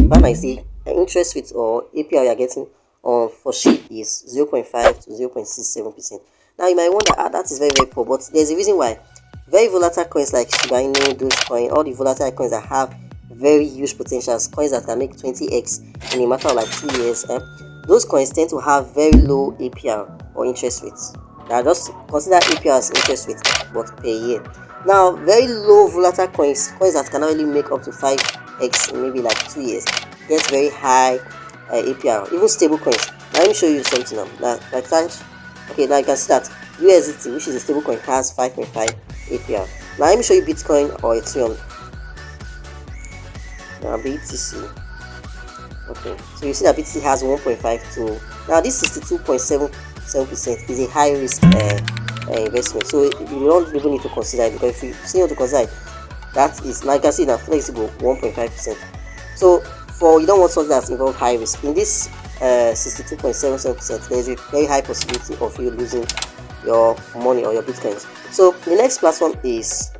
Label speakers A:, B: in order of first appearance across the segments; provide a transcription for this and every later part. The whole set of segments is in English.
A: Binance, the interest rate or APR you're getting on for SHIB is 0.5 to 0.67%. Now you might wonder, that is very very poor, but there's a reason why. Very volatile coins like Shiba Inu, Dogecoin, all the volatile coins that have very huge potentials, coins that can make 20x in a matter of like 2 years, those coins tend to have very low APR or interest rates. Now just consider APR as interest rate but per year. Now very low volatile coins that can only make up to 5x in maybe like 2 years, get very high APR. Even stable coins. Now let me show you something now. Okay, now you can see that USDT, which is a stable coin, has 5.5 APR. Now let me show you Bitcoin or Ethereum. Now BTC. Okay, so you see that BTC has 1.52. Now this 62.77% is a high risk investment, so you don't even need to consider it, because if you still need to consider it, that is, like I can see now, flexible 1.5%. So for you don't want something that's involved high risk. In this 62.77%, there is a very high possibility of you losing your money or your bitcoins. So the next platform is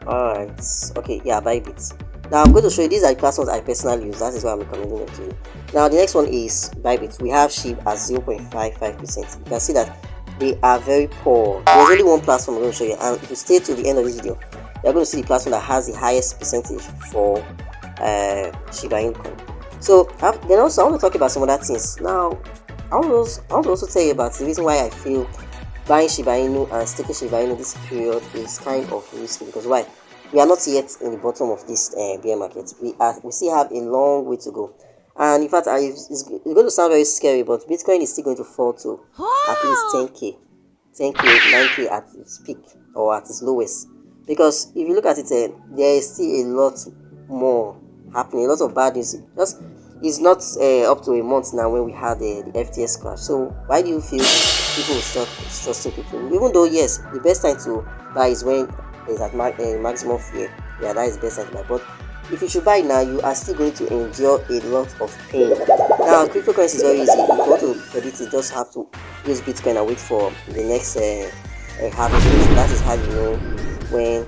A: Bybit. Now I'm going to show you, these are the platforms I personally use. That is why I'm recommending them to you. Now the next one is Bybit. We have SHIB at 0.55%. You can see that they are very poor. There's only one platform I'm going to show you, and if you stay to the end of this video, you're going to see the platform that has the highest percentage for Shiba Inu. So then also I want to talk about some other things. Now I want to also tell you about the reason why I feel buying Shiba Inu and staking Shiba Inu this period is kind of risky. Because why? We are not yet in the bottom of this bear market. We still have a long way to go. And in fact, it's going to sound very scary, but Bitcoin is still going to fall to at least 10k, 9k at its peak or at its lowest. Because if you look at it, there is still a lot more happening, a lot of bad news. It's not up to a month now when we had the FTX crash. So why do you feel people will start trusting people? Even though yes, the best time to buy is when there's at maximum fear. Yeah, that is the best time to buy. But if you should buy now, you are still going to endure a lot of pain. Now, cryptocurrency is very easy. If you want to predict it, just have to use Bitcoin and wait for the next harvest. So that is how you know when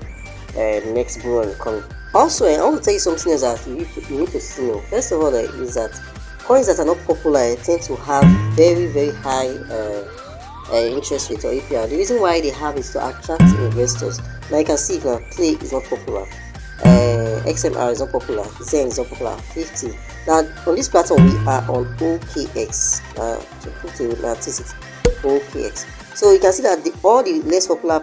A: the next bull run is coming. Also, I want to tell you something else that you need to know. First of all, is that coins that are not popular tend to have very, very high interest rate or APR. The reason why they have is to attract investors. Now you can see now, Play is not popular. XMR is not popular, Zen is not popular, 50. Now on this platform we are on OKX. OKX. So you can see that all the less popular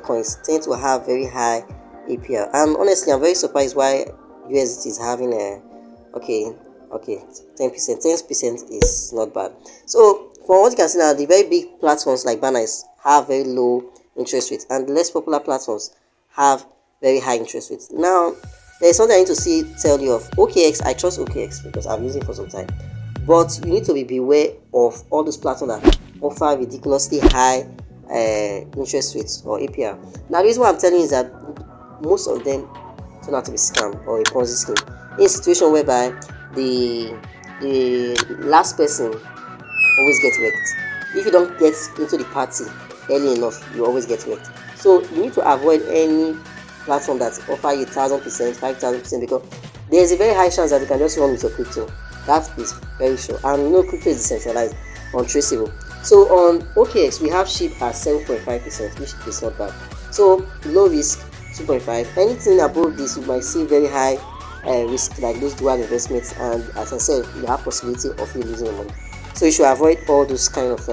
A: coins tend to have very high APR. And honestly, I'm very surprised why USDT is having 10%. 10% is not bad. So from what you can see now, the very big platforms like Binance have very low interest rates, and the less popular platforms have very high interest rates. Now there's something I need to tell you of OKX. I trust OKX because I've used it for some time, but you need to be beware of all those platforms that offer ridiculously high interest rates or APR. Now the reason why I'm telling you is that most of them turn out to be scam or a Ponzi scheme, in a situation whereby the last person always gets wrecked. If you don't get into the party early enough, you always get wrecked. So you need to avoid any platform that offer you 1,000%, 5,000%, because there is a very high chance that you can just run with your crypto. That is very sure. And you know, crypto is decentralized, untraceable. So on OKX we have SHIB at 7.5%, which is not bad. So low risk 2.5. Anything above this you might see very high risk, like those dual investments, and as I said, you have possibility of you losing your money. So you should avoid all those kind of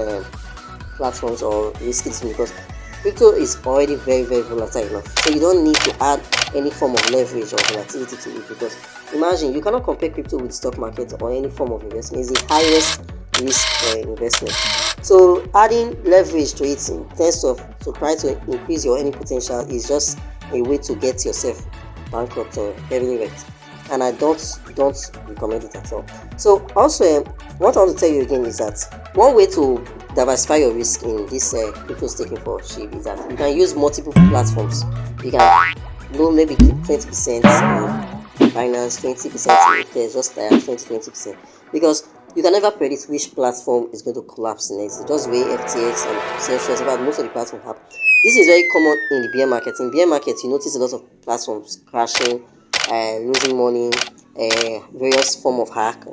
A: platforms or risky things, because crypto is already very, very volatile enough. So you don't need to add any form of leverage or volatility to it, because imagine, you cannot compare crypto with stock market or any form of investment. It's the highest risk investment. So adding leverage to it in terms of to try to increase your earning potential is just a way to get yourself bankrupt or heavily wrecked, and I don't recommend it at all. So also what I want to tell you again is that one way to diversify your risk in this crypto staking for SHIB is that you can use multiple platforms. You can maybe keep 20% in Binance, 20% in Ethereum, just 20%, because you can never predict which platform is going to collapse next. Just way FTX and Celsius, about most of the platforms happen. This is very common in the bear market. In bear market, you notice a lot of platforms crashing losing money, various form of hack.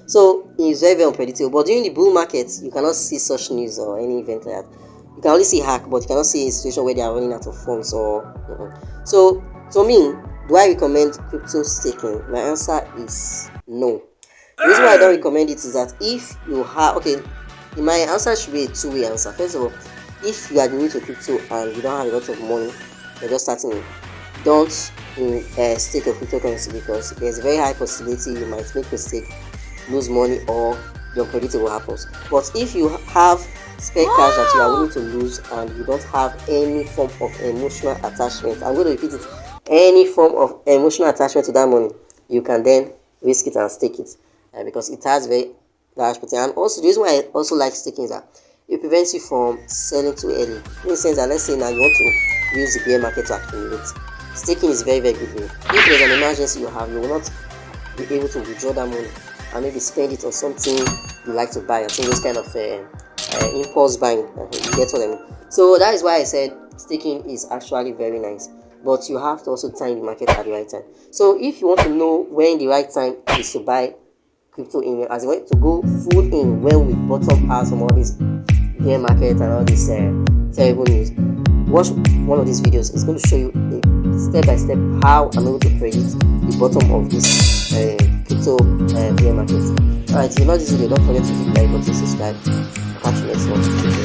A: So it's very, very unpredictable. But during the bull market, you cannot see such news or any event like that. You can only see hack, but you cannot see a situation where they are running out of funds or so. To me, do I recommend crypto staking? My answer is no. The reason why I don't recommend it is that if you have, okay, my answer should be a two-way answer. First of all, if you are new to crypto and you don't have a lot of money, you're just starting, don't stake your cryptocurrency, because there's a very high possibility you might make a mistake, lose money, or the unpredictable happens. But if you have spare cash that you are willing to lose and you don't have any form of emotional attachment, I'm going to repeat it, any form of emotional attachment to that money, you can then risk it and stake it, because it has very large potential. And also the reason why I also like staking is that it prevents you from selling too early, in the sense that, let's say now you want to use the bear market to accumulate. Staking is very, very good way. If there's an emergency you will not be able to withdraw that money and maybe spend it on something you like to buy. I think those kind of impulse buying, you get what I mean. So that is why I said staking is actually very nice, but you have to also time the market at the right time. So if you want to know when the right time is to buy crypto in, as in to go full in when we bottom out from all this bear market and all this terrible news, watch one of these videos. It's going to show you step by step how I'm able to predict the bottom of this crypto bear market. Alright, if you like this video, don't forget to hit like button, subscribe. Catch you next one.